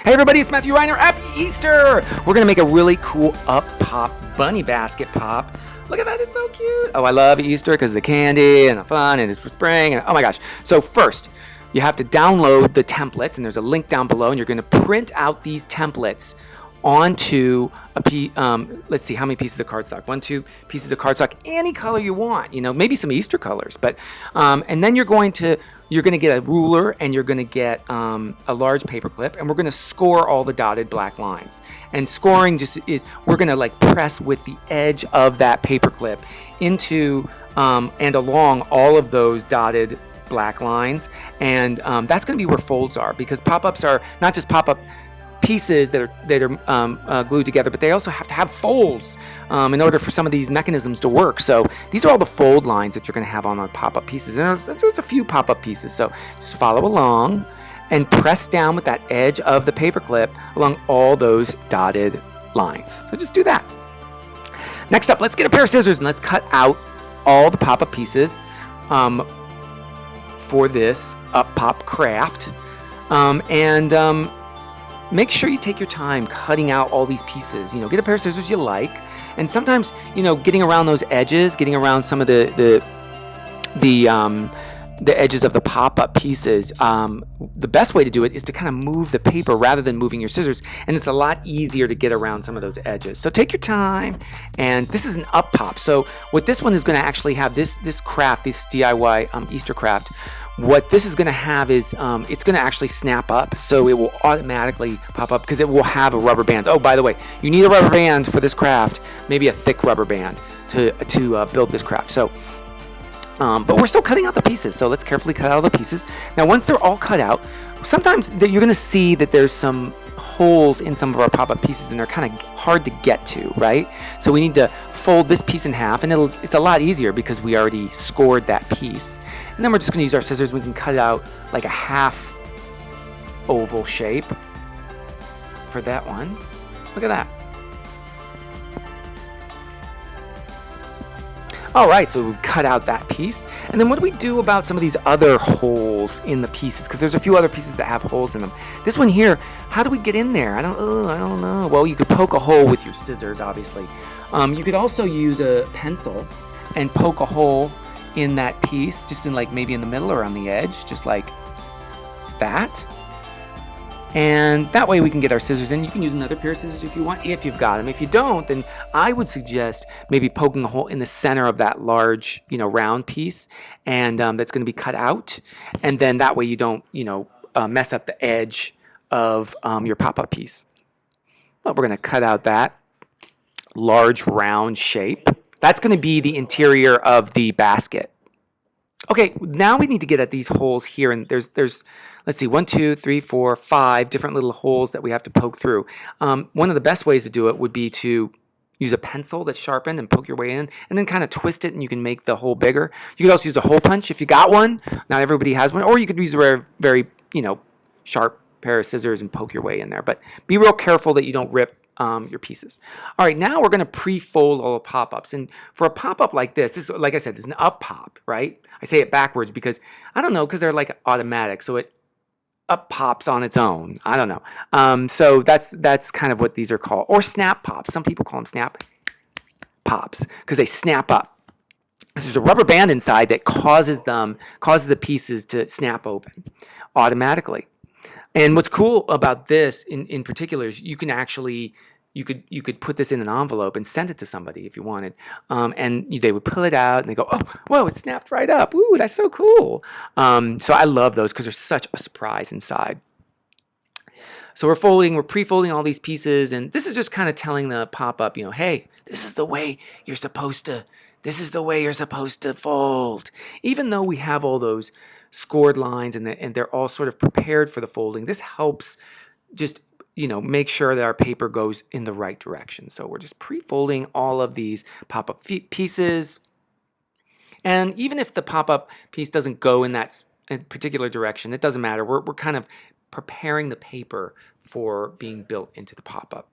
Hey everybody, it's Matthew Reinhart. Happy Easter! We're gonna make a really cool up pop bunny basket pop. Look at that, it's so cute. Oh, I love Easter because of the candy and the fun and it's for spring and oh my gosh. So first, you have to download the templates and there's a link down below and you're gonna print out these templates onto let's see how many pieces of cardstock. 1, 2 pieces of cardstock, any color you want, maybe some Easter colors, but and then you're going to get a ruler and you're going to get a large paper clip and we're going to score all the dotted black lines. And scoring just is, we're going to like press with the edge of that paper clip into and along all of those dotted black lines, and that's going to be where folds are, because pop-ups are not just pop-up pieces that are glued together, but they also have to have folds in order for some of these mechanisms to work. So these are all the fold lines that you're going to have on the pop-up pieces, and there's a few pop-up pieces, so just follow along and press down with that edge of the paper clip along all those dotted lines. So just do that. Next up, let's get a pair of scissors and let's cut out all the pop-up pieces for this up pop craft, make sure you take your time cutting out all these pieces. Get a pair of scissors you like, and sometimes getting around those edges, getting around some of the edges of the pop-up pieces. The best way to do it is to kind of move the paper rather than moving your scissors, and it's a lot easier to get around some of those edges. So take your time, and this is an up pop. So what this one is going to actually have, this craft, this DIY Easter craft, what this is going to have is it's going to actually snap up, so it will automatically pop up because it will have a rubber band. Oh, by the way, you need a rubber band for this craft, maybe a thick rubber band to build this craft. So but we're still cutting out the pieces, so let's carefully cut out all the pieces. Now once they're all cut out, sometimes you're going to see that there's some holes in some of our pop-up pieces and they're kind of hard to get to, right? So we need to fold this piece in half, and it's a lot easier because we already scored that piece. And then we're just going to use our scissors. We can cut it out like a half oval shape for that one. Look at that. All right, so we cut out that piece. And then what do we do about some of these other holes in the pieces? Because there's a few other pieces that have holes in them. This one here, how do we get in there? I don't know. Well, you could poke a hole with your scissors, obviously. You could also use a pencil and poke a hole in that piece, just in like maybe in the middle or on the edge, just like that. And that way we can get our scissors in. You can use another pair of scissors if you want, if you've got them. If you don't, then I would suggest maybe poking a hole in the center of that large, round piece, and that's going to be cut out. And then that way you don't, mess up the edge of your pop-up piece. Well, we're going to cut out that large round shape. That's going to be the interior of the basket. Okay, now we need to get at these holes here, and there's let's see, 1, 2, 3, 4, 5 different little holes that we have to poke through. One of the best ways to do it would be to use a pencil that's sharpened and poke your way in, and then kind of twist it, and you can make the hole bigger. You could also use a hole punch if you got one. Not everybody has one, or you could use a very, very sharp pair of scissors and poke your way in there. But be real careful that you don't rip your pieces. All right, now we're going to pre-fold all the pop-ups. And for a pop-up like this, like I said, this is an up pop, right? I say it backwards because, I don't know, because they're like automatic. So it up pops on its own. I don't know. So that's kind of what these are called. Or snap pops. Some people call them snap pops because they snap up. There's a rubber band inside that causes the pieces to snap open automatically. And what's cool about this in particular is you can actually, you could put this in an envelope and send it to somebody if you wanted. And they would pull it out and they go, oh, whoa, it snapped right up. Ooh, that's so cool. So I love those because they're such a surprise inside. So we're pre-folding all these pieces, and this is just kind of telling the pop-up, hey, this is the way you're supposed to fold. Even though we have all those scored lines and they're all sort of prepared for the folding, this helps just make sure that our paper goes in the right direction. So we're just pre-folding all of these pop-up pieces, and even if the pop-up piece doesn't go in that particular direction, it doesn't matter. We're kind of preparing the paper for being built into the pop-up,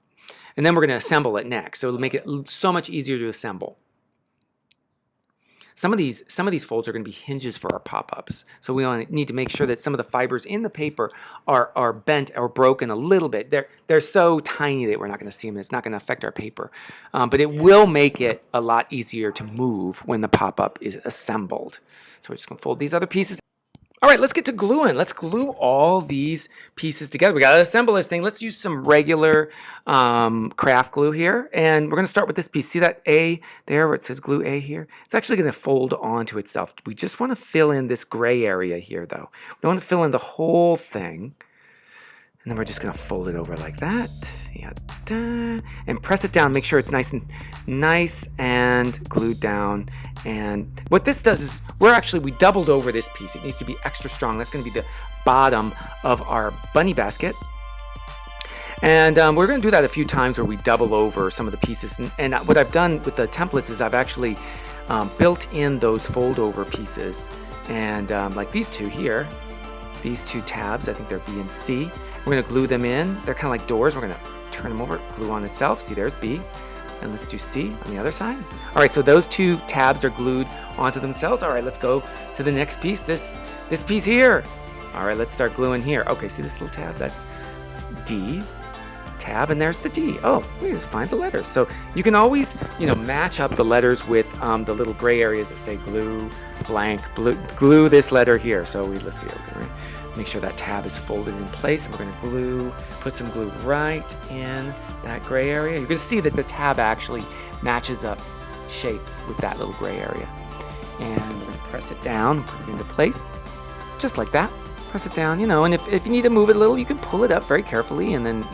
and then we're going to assemble it next, so it'll make it so much easier to assemble. some of these folds are going to be hinges for our pop-ups. So we need to make sure that some of the fibers in the paper are bent or broken a little bit. They're so tiny that we're not going to see them. It's not going to affect our paper. But it will make it a lot easier to move when the pop-up is assembled. So we're just going to fold these other pieces. All right, let's get to gluing. Let's glue all these pieces together. We got to assemble this thing. Let's use some regular craft glue here. And we're going to start with this piece. See that A there where it says glue A here? It's actually going to fold onto itself. We just want to fill in this gray area here, though. We don't want to fill in the whole thing. And then we're just going to fold it over like that. And press it down. Make sure it's nice and glued down. And what this does is we doubled over this piece. It needs to be extra strong. That's going to be the bottom of our bunny basket. And we're going to do that a few times where we double over some of the pieces. And what I've done with the templates is I've actually built in those fold over pieces. And like these two here, these two tabs, I think they're B and C. We're going to glue them in. They're kind of like doors. We're going to turn them over, glue on itself. See, there's B. And let's do C on the other side. All right, so those two tabs are glued onto themselves. All right, let's go to the next piece. This piece here. All right, let's start gluing here. Okay, see this little tab? That's D. Tab, and there's the D. Oh, we just find the letters. So you can always, match up the letters with the little gray areas that say glue, blank, glue this letter here. So let's see, okay, right? Make sure that tab is folded in place, and we're going to put some glue right in that gray area. You're going to see that the tab actually matches up shapes with that little gray area. And we're going to press it down, put it into place, just like that. Press it down, and if you need to move it a little, you can pull it up very carefully and then,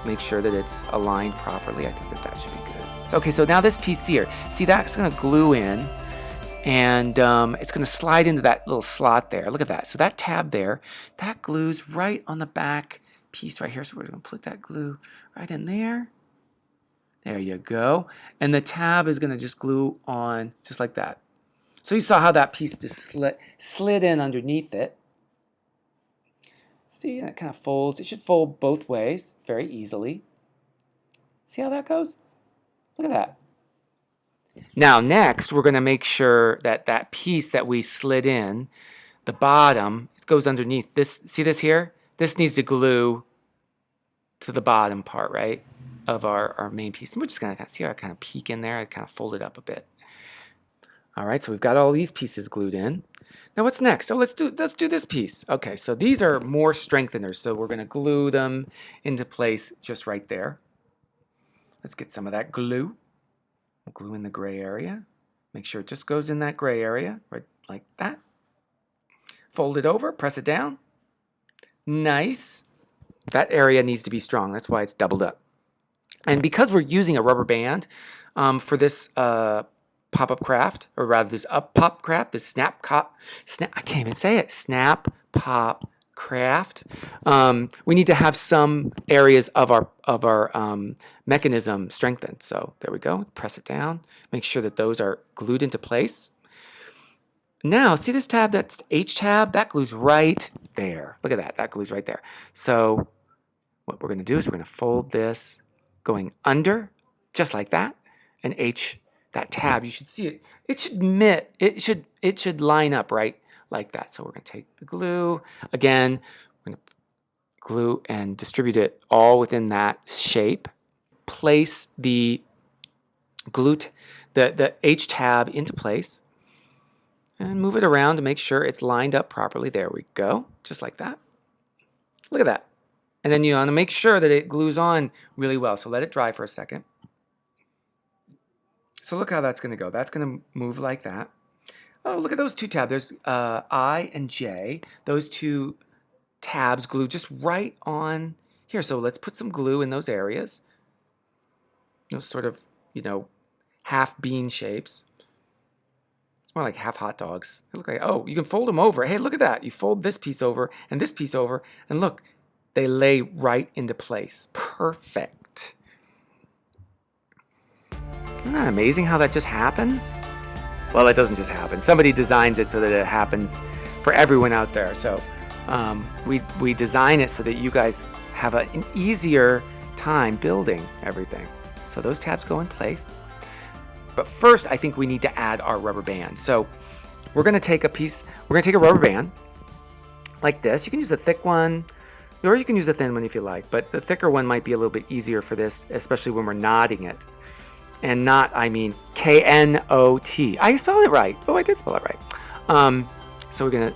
make sure that it's aligned properly. I think that should be good. So, okay, so now this piece here, see that's going to glue in. And it's going to slide into that little slot there. Look at that. So that tab there, that glues right on the back piece right here. So we're going to put that glue right in there. There you go. And the tab is going to just glue on just like that. So you saw how that piece just slid in underneath it. See, and it kind of folds. It should fold both ways very easily. See how that goes? Look at that. Now next we're going to make sure that that piece that we slid in, the bottom, it goes underneath. See this here? This needs to glue to the bottom part, right, of our main piece. And we're just going to see how I kind of peek in there. I kind of fold it up a bit. All right, so we've got all these pieces glued in. Now what's next? Oh, let's do this piece. Okay, so these are more strengtheners. So we're going to glue them into place just right there. Let's get some of that glue. We'll glue in the gray area. Make sure it just goes in that gray area, right like that. Fold it over, press it down. Nice. That area needs to be strong. That's why it's doubled up. And because we're using a rubber band for this pop-up craft, or rather this up-pop craft, this I can't even say it, snap pop craft. We need to have some areas of our mechanism strengthened. So there we go. Press it down. Make sure that those are glued into place. Now, see this tab? That's H tab. That glues right there. Look at that. That glues right there. So what we're going to do is we're going to fold this going under, just like that, and H. That tab, you should see it. It should line up right like that. So we're going to take the glue again. We're going to glue and distribute it all within that shape. Place the the H tab into place and move it around to make sure it's lined up properly. There we go, just like that. Look at that. And then you want to make sure that it glues on really well. So let it dry for a second. So look how that's going to go. That's going to move like that. Oh, look at those two tabs. There's I and J. Those two tabs glue just right on here. So let's put some glue in those areas. Those sort of, half bean shapes. It's more like half hot dogs. They look like, oh, you can fold them over. Hey, look at that. You fold this piece over and this piece over, and look, they lay right into place. Perfect. Isn't that amazing how that just happens? Well, it doesn't just happen. Somebody designs it so that it happens for everyone out there. So we design it so that you guys have an easier time building everything. So those tabs go in place. But first, I think we need to add our rubber band. So we're gonna take a rubber band like this. You can use a thick one, or you can use a thin one if you like, but the thicker one might be a little bit easier for this, especially when we're knotting it. And knot, I mean K-N-O-T. I spelled it right. Oh, I did spell it right. So we're gonna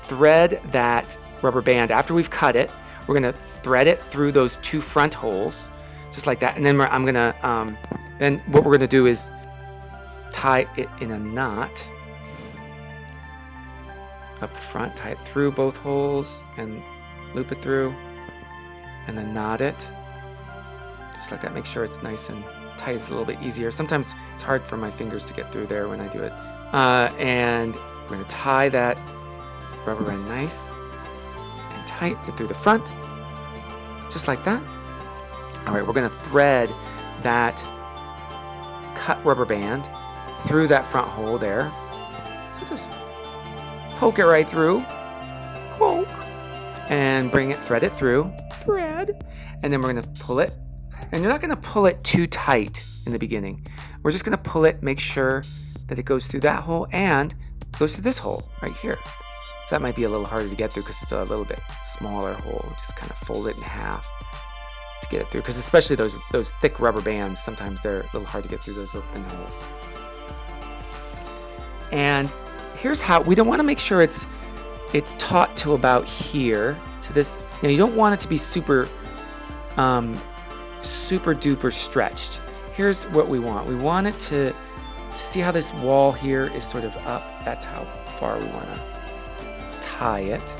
thread that rubber band after we've cut it. We're gonna thread it through those 2 front holes, just like that. And then then what we're gonna do is tie it in a knot up front, tie it through both holes and loop it through, and then knot it just like that. Make sure it's nice and tight. It's a little bit easier. Sometimes it's hard for my fingers to get through there when I do it. And we're going to tie that rubber band nice and tight through the front, just like that. All right, we're going to thread that cut rubber band through that front hole there. So just poke it right through, poke, and thread it through, and then we're gonna pull it. And you're not gonna pull it too tight in the beginning. We're just gonna pull it, make sure that it goes through that hole and goes through this hole right here. So that might be a little harder to get through because it's a little bit smaller hole. Just kind of fold it in half to get it through, because especially those thick rubber bands, sometimes they're a little hard to get through those little thin holes. And here's how we don't want to make sure it's taut to about here to this. You don't want it to be super duper stretched. Here's what we want. We want it to see how this wall here is sort of up. That's how far we want to tie it.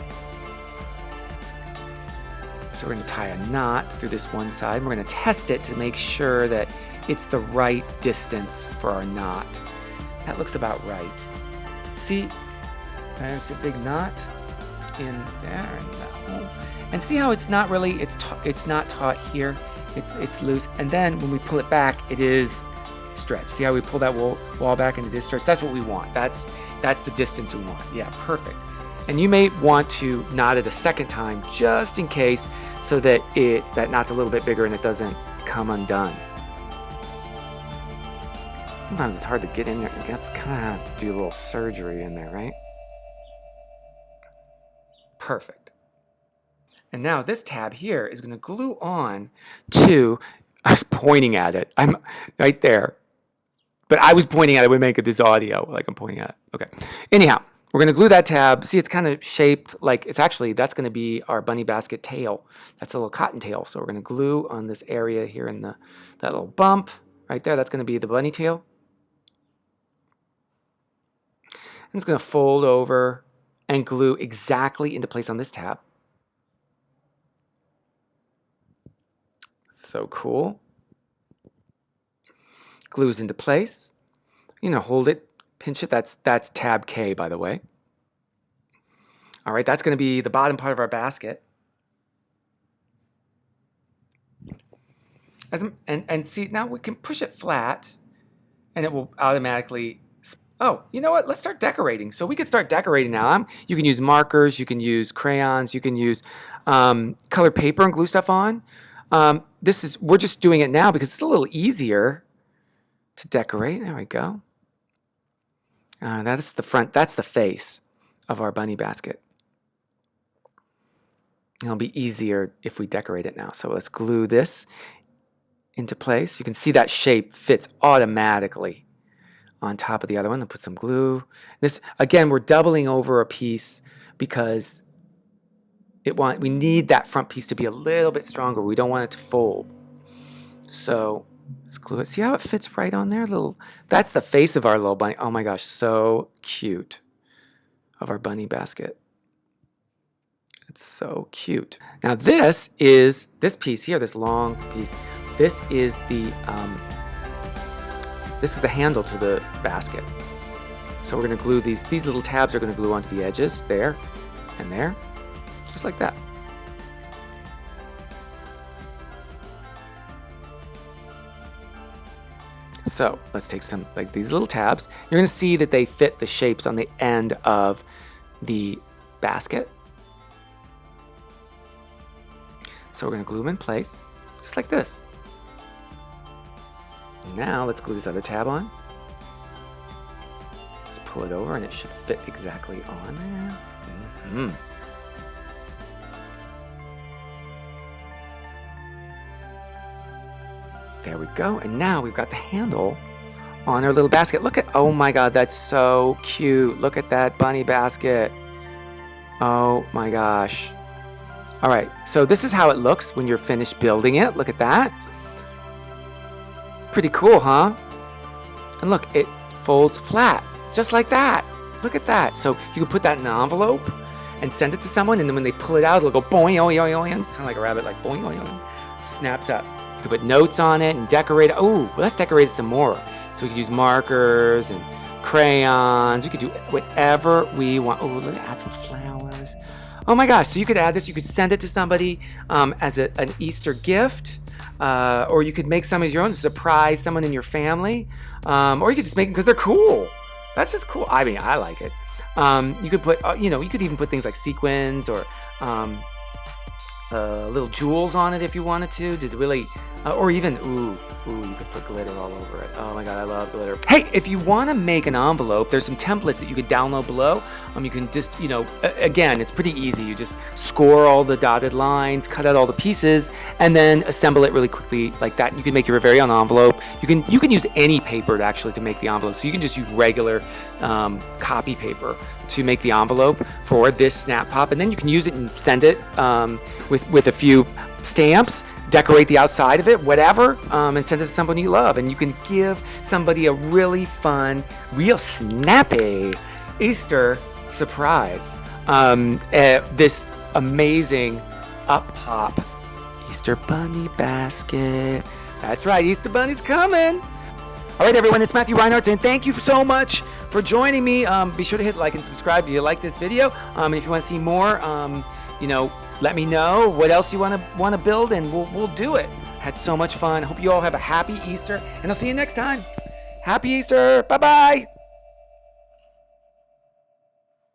So we're going to tie a knot through this one side. We're going to test it to make sure that it's the right distance for our knot. That looks about right. See, there's a big knot in there in that hole. And see how it's not really, it's not taut here. It's loose. And then when we pull it back, it is stretched. See how we pull that wall back and it is stretched? That's what we want. That's the distance we want. Yeah, perfect. And you may want to knot it a second time just in case, so that that knot's a little bit bigger and it doesn't come undone. Sometimes it's hard to get in there. You kind of have to do a little surgery in there, right? Perfect. And now this tab here is going to glue on to, I was pointing at it. I'm right there. But I was pointing at it when making this audio, like I'm pointing at it. Okay. Anyhow, we're going to glue that tab. See, it's kind of shaped like it's actually, that's going to be our bunny basket tail. That's a little cotton tail. So we're going to glue on this area here in that little bump right there. That's going to be the bunny tail. And it's going to fold over and glue exactly into place on this tab. So cool. Glues into place. Hold it, pinch it. That's tab K, by the way. All right, that's going to be the bottom part of our basket. And see, now we can push it flat, and it will automatically. Oh, you know what? Let's start decorating. So we can start decorating now. You can use markers, you can use crayons, you can use colored paper and glue stuff on. We're just doing it now because it's a little easier to decorate. There we go. That's the front. That's the face of our bunny basket. It'll be easier if we decorate it now. So let's glue this into place. You can see that shape fits automatically on top of the other one. I'll put some glue. This, again, we're doubling over a piece because we need that front piece to be a little bit stronger. We don't want it to fold. So let's glue it. See how it fits right on there? That's the face of our little bunny. Oh my gosh, so cute, of our bunny basket. It's so cute. Now this piece here, this long piece, this is the handle to the basket. So we're going to glue these little tabs are going to glue onto the edges there and there, just like that. So let's take some, like these little tabs. You're going to see that they fit the shapes on the end of the basket. So we're going to glue them in place, just like this. Now let's glue this other tab on. pull it over and it should fit exactly on there. There we go. And now we've got the handle on our little basket. Look at, oh my God, that's so cute. Look at that bunny basket. Oh my gosh. All right, so this is how it looks when you're finished building it. Look at that. Pretty cool, huh? And look, it folds flat, just like that. Look at that. So you can put that in an envelope and send it to someone, and then when they pull it out, it'll go boing, oing, oing, oing, kind of like a rabbit, like boing, oing, oing, snaps up. You can put notes on it and decorate it. Oh, well, let's decorate it some more. So we could use markers and crayons. We could do whatever we want. Oh, let's add some flowers. Oh my gosh, so you could add this. You could send it to somebody as an Easter gift. Or you could make some as your own to surprise someone in your family. Or you could just make them because they're cool. That's just cool. I mean, I like it. You could put, you could even put things like sequins or little jewels on it if you wanted to really, or even, you could put glitter all over it. Oh my God, I love glitter. Hey, if you want to make an envelope, there's some templates that you could download below. You can just, again, it's pretty easy. You just score all the dotted lines, cut out all the pieces, and then assemble it really quickly like that. You can make your very own envelope. You can use any paper to make the envelope. So you can just use regular copy paper to make the envelope for this Snap Pop, and then you can use it and send it with a few stamps, decorate the outside of it, whatever, and send it to somebody you love. And you can give somebody a really fun, real snappy Easter surprise. This amazing Up Pop Easter Bunny basket. That's right, Easter Bunny's coming. All right, everyone, it's Matthew Reinhart, and thank you so much for joining me. Be sure to hit like and subscribe if you like this video. And if you want to see more, let me know what else you want to build, and we'll do it. Had so much fun. Hope you all have a happy Easter, and I'll see you next time. Happy Easter. Bye-bye.